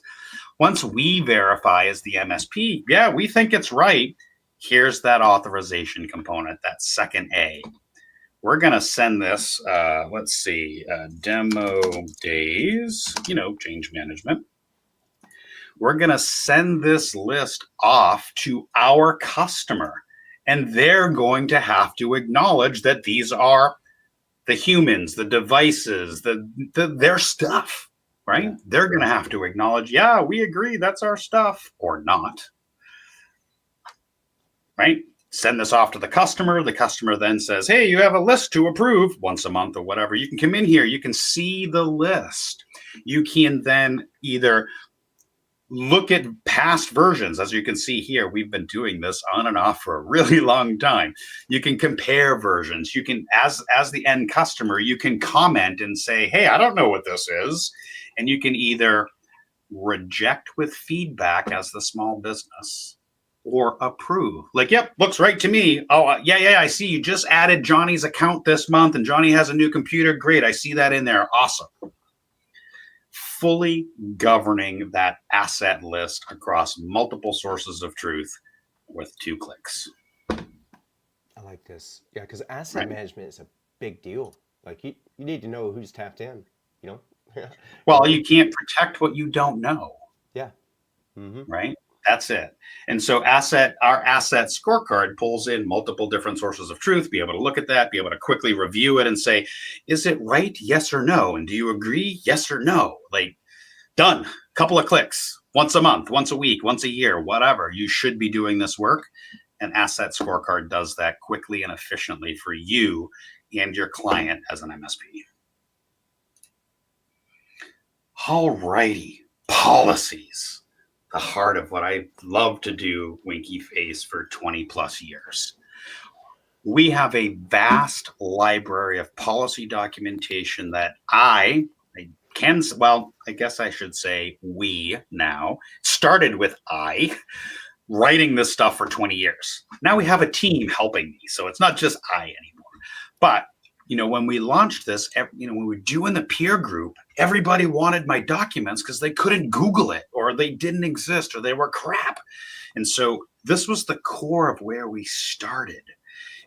Once we verify as the MSP, yeah, we think it's right, here's that authorization component, that second A. We're going to send this, let's see, demo days, change management. We're going to send this list off to our customer, and they're going to have to acknowledge that these are the humans, the devices, their stuff. Right? Yeah. They're going to have to acknowledge, yeah, we agree, that's our stuff, or not. Right? Send this off to the customer. The customer then says, hey, you have a list to approve once a month or whatever. You can come in here. You can see the list. You can then either look at past versions. As you can see here, we've been doing this on and off for a really long time. You can compare versions. You can, as the end customer, you can comment and say, hey, I don't know what this is. And you can either reject with feedback as the small business or approve. Like, yep, looks right to me. Oh, yeah, I see you just added Johnny's account this month and Johnny has a new computer. Great, I see that in there. Awesome. Fully governing that asset list across multiple sources of truth with 2 clicks. I like this. Yeah, because asset management is a big deal. Like you need to know who's tapped in, Well, you can't protect what you don't know. Yeah. Mm-hmm. Right? That's it. And so our asset scorecard pulls in multiple different sources of truth, be able to look at that, be able to quickly review it and say, is it right? Yes or no? And do you agree? Yes or no? Like, done. Couple of clicks. Once a month, once a week, once a year, whatever. You should be doing this work. And asset scorecard does that quickly and efficiently for you and your client as an MSP. All righty. Policies. The heart of what I love to do, Winky Face, for 20 plus years. We have a vast library of policy documentation that I guess I should say we now, started with I, writing this stuff for 20 years. Now we have a team helping me, so it's not just I anymore. But when we launched this, when we were doing the peer group, everybody wanted my documents because they couldn't Google it or they didn't exist or they were crap. And so this was the core of where we started.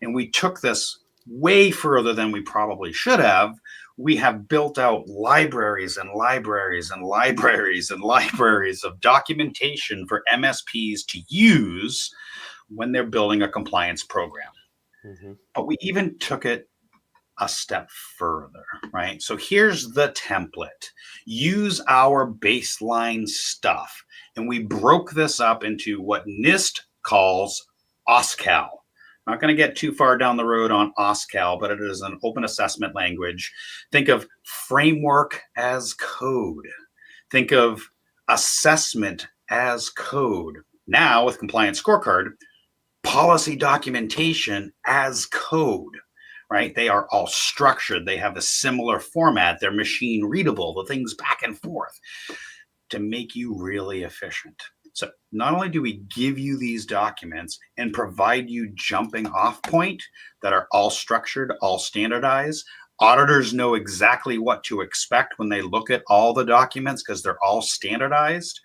And we took this way further than we probably should have. We have built out libraries and libraries and libraries and libraries of documentation for MSPs to use when they're building a compliance program. Mm-hmm. But we even took it a step further, right? So here's the template. Use our baseline stuff. And we broke this up into what NIST calls OSCAL. I'm not going to get too far down the road on OSCAL, but it is an open assessment language. Think of framework as code. Think of assessment as code. Now with Compliance Scorecard, policy documentation as code. Right? They are all structured. They have a similar format. They're machine readable, the things back and forth. to make you really efficient. So not only do we give you these documents and provide you jumping off point that are all structured, all standardized, auditors know exactly what to expect when they look at all the documents because they're all standardized.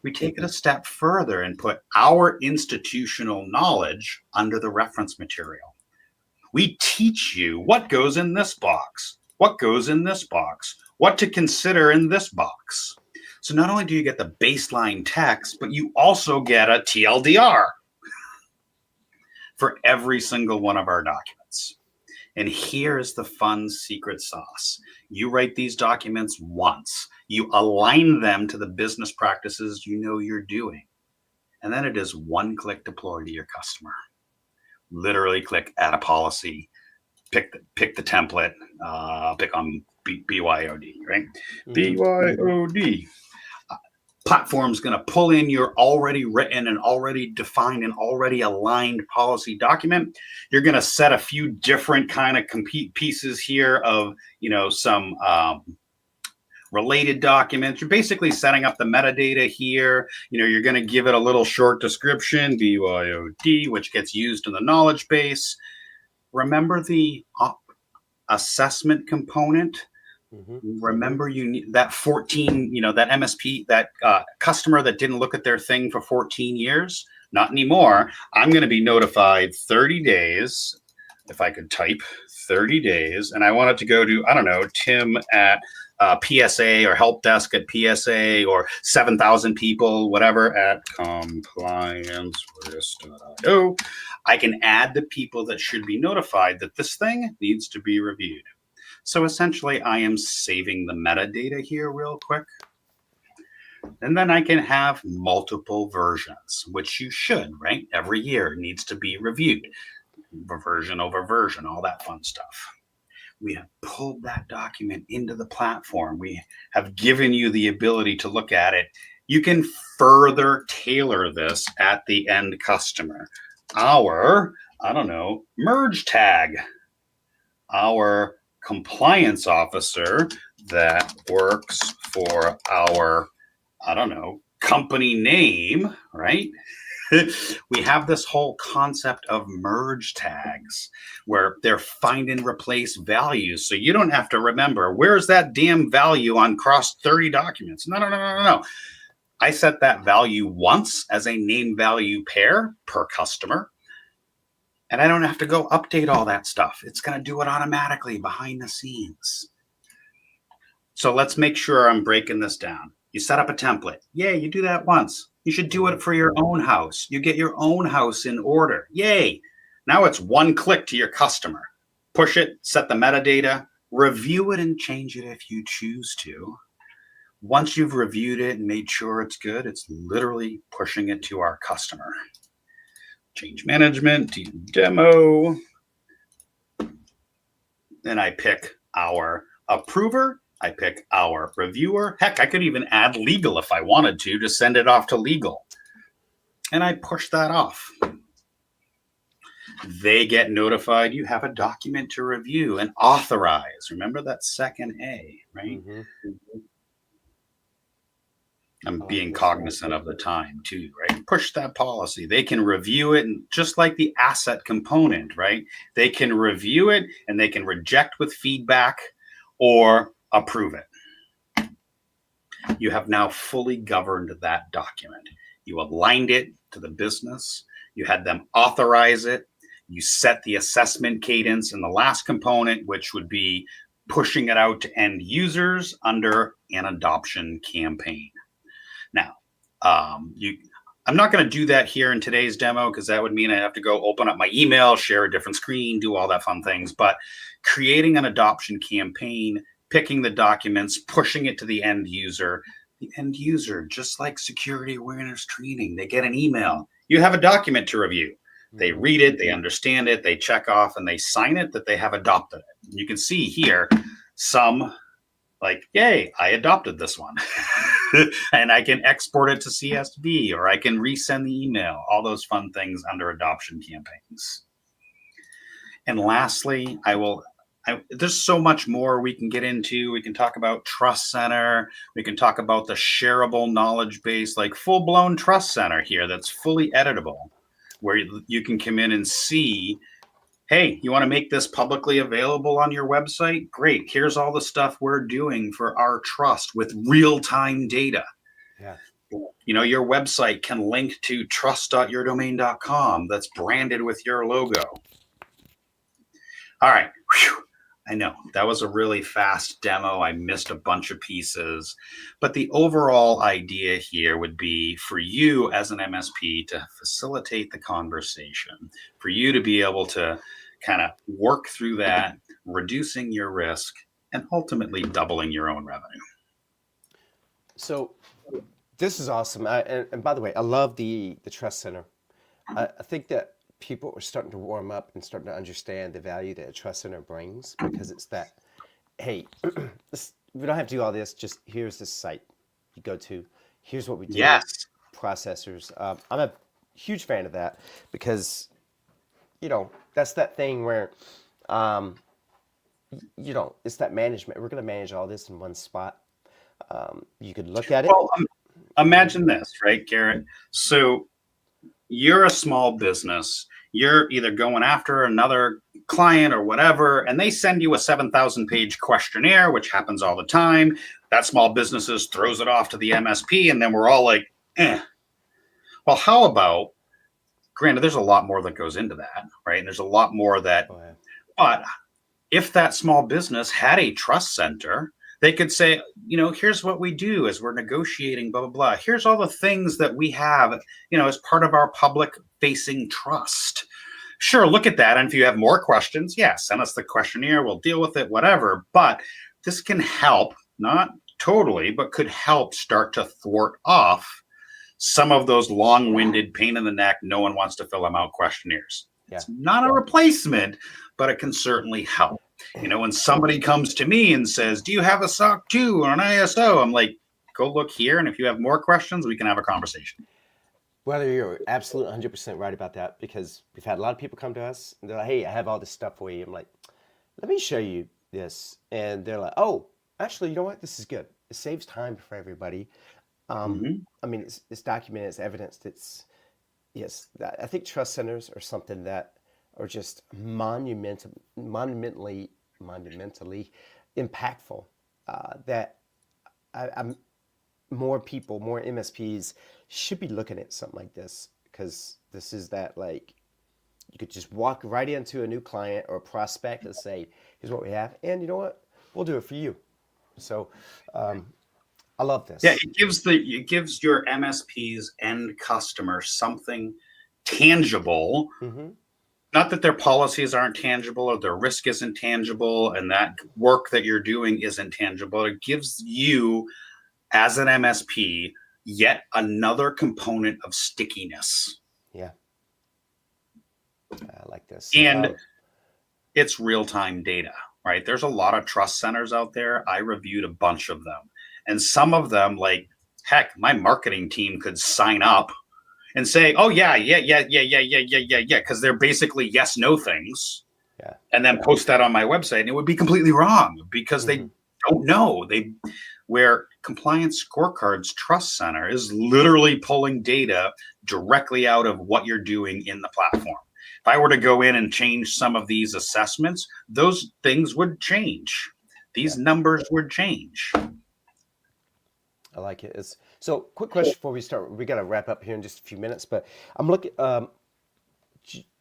We take it a step further and put our institutional knowledge under the reference material. We teach you what goes in this box, what goes in this box, what to consider in this box. So not only do you get the baseline text, but you also get a TLDR for every single one of our documents. And here's the fun secret sauce. You write these documents once. You align them to the business practices you know you're doing. And then it is one-click deploy to your customer. Literally click add a policy, pick the template, pick on BYOD, right? BYOD. Platform's going to pull in your already written and already defined and already aligned policy document. You're going to set a few different kind of compete pieces here of, some related documents. You're basically setting up the metadata here. You're going to give it a little short description, BYOD, which gets used in the knowledge base. Remember the assessment component. Remember, you need that 14, that MSP, that customer that didn't look at their thing for 14 years. Not anymore. I'm going to be notified 30 days. If I could type 30 days, and I want it to go to, I don't know, Tim at PSA or help desk at PSA or 7,000 people, whatever, at compliancerisk.io. I can add the people that should be notified that this thing needs to be reviewed. So essentially, I am saving the metadata here real quick. And then I can have multiple versions, which you should, right? Every year it needs to be reviewed. Version over version, all that fun stuff. We have pulled that document into the platform. We have given you the ability to look at it. You can further tailor this at the end customer. Our, merge tag. Our compliance officer that works for our, company name, right? We have this whole concept of merge tags where they're find and replace values. So you don't have to remember, where's that damn value on cross 30 documents? No. I set that value once as a name value pair per customer. And I don't have to go update all that stuff. It's going to do it automatically behind the scenes. So let's make sure I'm breaking this down. You set up a template. Yay, you do that once. You should do it for your own house. You get your own house in order. Yay. Now it's one click to your customer. Push it, set the metadata, review it and change it if you choose to. Once you've reviewed it and made sure it's good, it's literally pushing it to our customer. Change management, demo. Then I pick our approver. I pick our reviewer. Heck, I could even add legal if I wanted to send it off to legal. And I push that off. They get notified you have a document to review and authorize. Remember that second A, right? I'm being cognizant of the time too, right? Push that policy. They can review it, and just like the asset component, right? They can review it and they can reject with feedback or approve it. You have now fully governed that document. You aligned it to the business. You had them authorize it. You set the assessment cadence in the last component, which would be pushing it out to end users under an adoption campaign. Now, I'm not going to do that here in today's demo because that would mean I have to go open up my email, share a different screen, do all that fun things. But creating an adoption campaign, picking the documents, pushing it to the end user, just like security awareness training, they get an email. You have a document to review. They read it, they understand it, they check off, and they sign it that they have adopted it. You can see here some like, yay, I adopted this one. And I can export it to CSV, or I can resend the email, all those fun things under adoption campaigns. And lastly, I There's so much more we can get into. We can talk about Trust Center. We can talk about the shareable knowledge base, like full blown Trust Center here that's fully editable, where you can come in and see, hey, you want to make this publicly available on your website? Great. Here's all the stuff we're doing for our trust with real time data. Yeah. Your website can link to trust.yourdomain.com that's branded with your logo. All right. Whew. I know that was a really fast demo. I missed a bunch of pieces, but the overall idea here would be for you as an MSP to facilitate the conversation, for you to be able to kind of work through that, reducing your risk and ultimately doubling your own revenue. So this is awesome. And by the way, I love the Trust Center. I think that people are starting to warm up and starting to understand the value that a Trust Center brings, because it's that, hey, we don't have to do all this. Just here's this site you go to. Here's what we do. Yes. Processors. I'm a huge fan of that, because, that's that thing where, it's that management. We're going to manage all this in one spot. You could look at it. Well, imagine this, right, Garrett? So you're a small business. You're either going after another client or whatever, and they send you a 7,000-page questionnaire, which happens all the time. That small businesses throws it off to the MSP, and then we're all like, eh. Well, how about, granted, there's a lot more that goes into that, right? And there's a lot more that, but if that small business had a trust center, they could say, here's what we do as we're negotiating, blah, blah, blah. Here's all the things that we have, as part of our public facing trust. Sure, look at that. And if you have more questions, send us the questionnaire. We'll deal with it, whatever. But this can help, not totally, but could help start to thwart off some of those long-winded, pain in the neck, no one wants to fill them out questionnaires. Yeah. It's not a replacement, but it can certainly help. When somebody comes to me and says, do you have a SOC 2 or an ISO? I'm like, go look here. And if you have more questions, we can have a conversation. Well, you're absolutely 100% right about that, because we've had a lot of people come to us and they're like, hey, I have all this stuff for you. I'm like, let me show you this. And they're like, oh, actually, you know what? This is good. It saves time for everybody. I mean, it's documented, it's evidenced. Yes, I think trust centers are something that are just monumentally impactful. That more people, more MSPs should be looking at something like this, because this is that, like, you could just walk right into a new client or a prospect and say, here's what we have, and you know what, we'll do it for you. So I love this. Yeah, it gives your MSP's end customer something tangible. Not that their policies aren't tangible or their risk isn't tangible and that work that you're doing isn't tangible. It gives you, as an MSP, yet another component of stickiness. Yeah. I like this. And it's real-time data, right? There's a lot of trust centers out there. I reviewed a bunch of them. And some of them, like, heck, my marketing team could sign up and say, oh, yeah, because they're basically yes-no things. Yeah. And then post that on my website. And it would be completely wrong, because they don't know. Where Compliance Scorecards Trust Center is literally pulling data directly out of what you're doing in the platform. If I were to go in and change some of these assessments, those things would change. These numbers would change. I like it. So quick question before we start. We got to wrap up here in just a few minutes, but I'm looking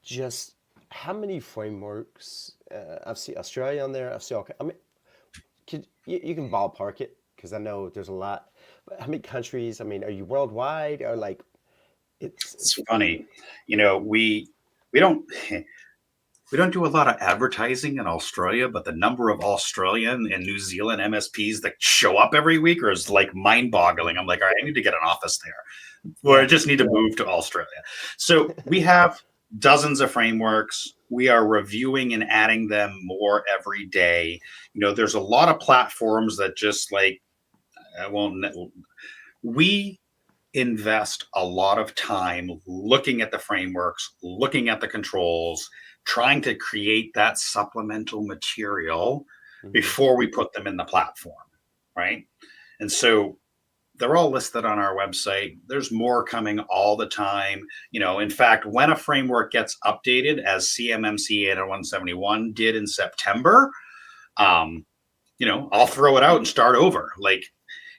just how many frameworks. I've seen Australia on there. I've seen all. I mean, you can ballpark it, because I know there's a lot. But how many countries? I mean, are you worldwide, or like? It's funny, we don't do a lot of advertising in Australia, but the number of Australian and New Zealand MSPs that show up every week is like mind-boggling. I'm like, all right, I need to get an office there, or I just need to move to Australia. So we have dozens of frameworks. We are reviewing and adding them more every day. There's a lot of platforms that just like, we invest a lot of time looking at the frameworks, looking at the controls, trying to create that supplemental material Mhm. before we put them in the platform, right? And so they're all listed on our website. There's more coming all the time. In fact, when a framework gets updated, as CMMC 80171 did in September, I'll throw it out and start over. Like,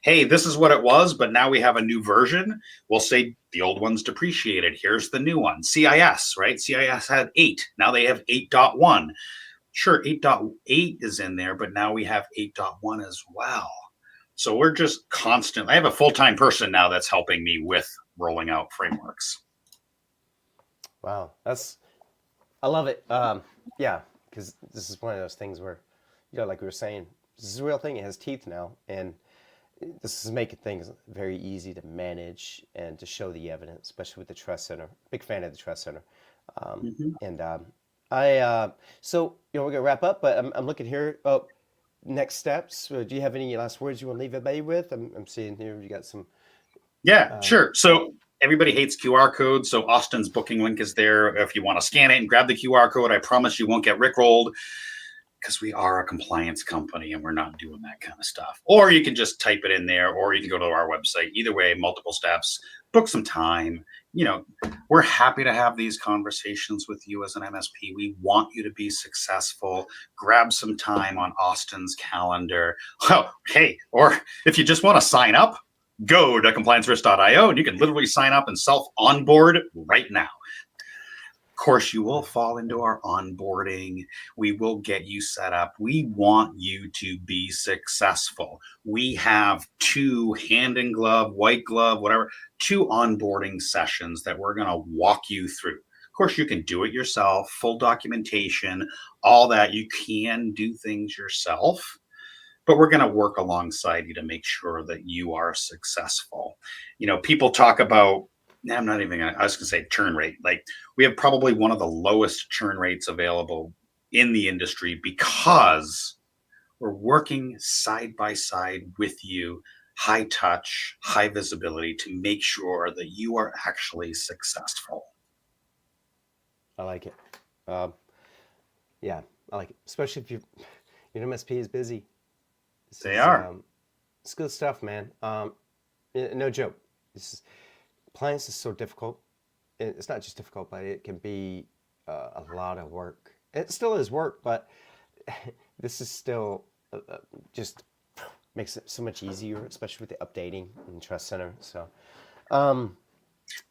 hey, this is what it was, but now we have a new version. We'll say the old one's depreciated. Here's the new one. CIS, right? CIS had 8. Now they have 8.1. Sure, 8.8 is in there, but now we have 8.1 as well. So we're just constant. I have a full-time person now that's helping me with rolling out frameworks. Wow, I love it. Yeah, because this is one of those things where, like we were saying, this is a real thing. It has teeth now, and this is making things very easy to manage and to show the evidence, especially with the Trust Center. Big fan of the Trust Center. And so we're gonna wrap up, but I'm looking here. Oh, next steps. Do you have any last words you want to leave everybody with? I'm seeing here you got some. Yeah, sure. So everybody hates QR codes. So Austin's booking link is there. If you want to scan it and grab the QR code, I promise you won't get rickrolled, because we are a compliance company and we're not doing that kind of stuff. Or you can just type it in there, or you can go to our website. Either way, multiple steps, book some time. We're happy to have these conversations with you as an MSP. We want you to be successful. Grab some time on Austin's calendar. Oh, hey, or if you just want to sign up, go to compliancerisk.io and you can literally sign up and self-onboard right now. Of course, you will fall into our onboarding. We will get you set up. We want you to be successful. We have 2 hand in glove, white glove, whatever, 2 onboarding sessions that we're going to walk you through. Of course, you can do it yourself, full documentation, all that. You can do things yourself, but we're going to work alongside you to make sure that you are successful. People talk about, I was going to say churn rate. Like, we have probably one of the lowest churn rates available in the industry because we're working side by side with you, high touch, high visibility, to make sure that you are actually successful. I like it. Yeah, I like it. Especially if your MSP is busy. They are. It's good stuff, man. No joke. Compliance is so difficult. It's not just difficult, but it can be a lot of work. It still is work, but this is still just makes it so much easier, especially with the updating in Trust Center. So,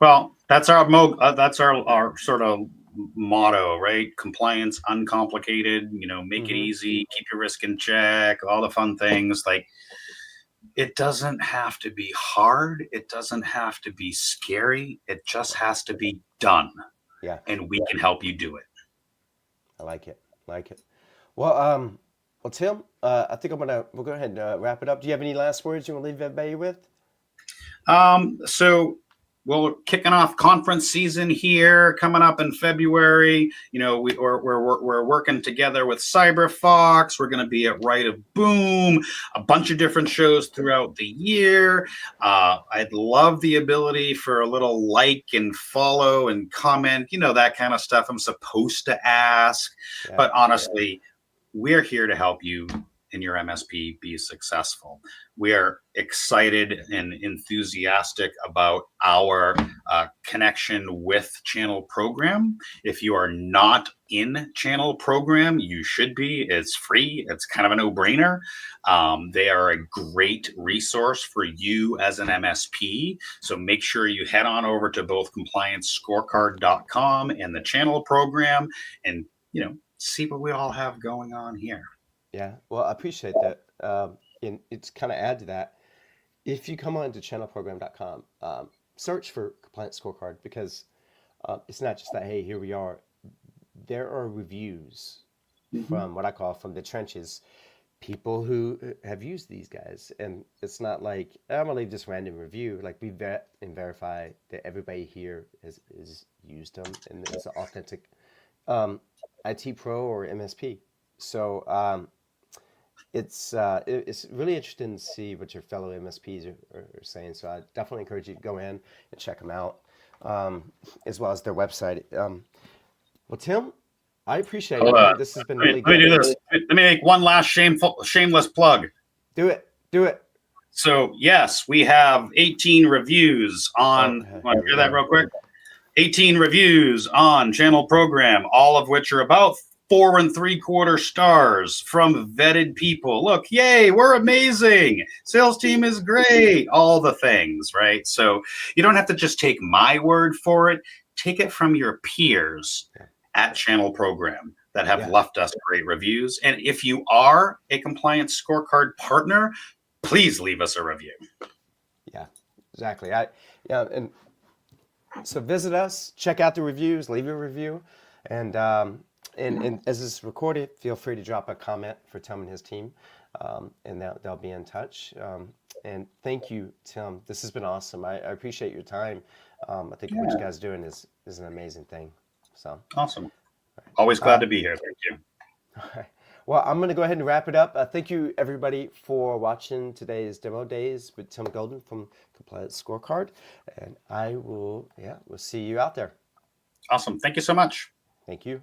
well, that's our sort of motto, right? Compliance uncomplicated. Make it easy, keep your risk in check, all the fun things. Like, it doesn't have to be hard. It doesn't have to be scary. It just has to be done. Yeah. And we can help you do it. I like it. Well, Tim, I think we'll go ahead and wrap it up. Do you have any last words you want to leave everybody with? So we're kicking off conference season here, coming up in February. We're working together with CyberFox. We're going to be at Right of Boom, a bunch of different shows throughout the year. I'd love the ability for a little like and follow and comment, that kind of stuff I'm supposed to ask. Yeah. But honestly, we're here to help you and your MSP be successful. We are excited and enthusiastic about our connection with Channel Program. If you are not in Channel Program, you should be. It's free. It's kind of a no-brainer. They are a great resource for you as an MSP. So make sure you head on over to both compliancescorecard.com and the Channel Program and, see what we all have going on here. Yeah, well, I appreciate that. And it's kind of add to that. If you come on to channelprogram.com, search for Compliance Scorecard, because it's not just that, hey, here we are. There are reviews from what I call from the trenches, people who have used these guys. And it's not like, I'm going to leave this random review. Like, we vet and verify that everybody here has used them and it's an authentic IT pro or MSP. So it's really interesting to see what your fellow MSPs are saying. So I definitely encourage you to go in and check them out, as well as their website. Well, Tim, I appreciate Hold it. on. This has been Let me, really let me do good. this. Let me make one last shameless plug. Do it. Do it. So yes, we have 18 reviews on. Oh, Want here to we hear that go. real quick? 18 reviews on Channel Program, all of which are about 4 3/4 stars from vetted people. Look, yay, we're amazing. Sales team is great. All the things, right? So you don't have to just take my word for it. Take it from your peers Yeah. at Channel Program that have Yeah. left us great reviews. And if you are a Compliance Scorecard partner, please leave us a review. Yeah, exactly. And so visit us, check out the reviews, leave a review, and as it's recorded, feel free to drop a comment for Tim and his team, and they'll be in touch. And thank you, Tim. This has been awesome. I appreciate your time. I think what you guys are doing is an amazing thing. So, Awesome. Always glad to be here. Thank you. all right. Well, I'm going to go ahead and wrap it up. Thank you, everybody, for watching today's Demo Days with Tim Golden from Compliance Scorecard. And we'll see you out there. Awesome. Thank you so much. Thank you.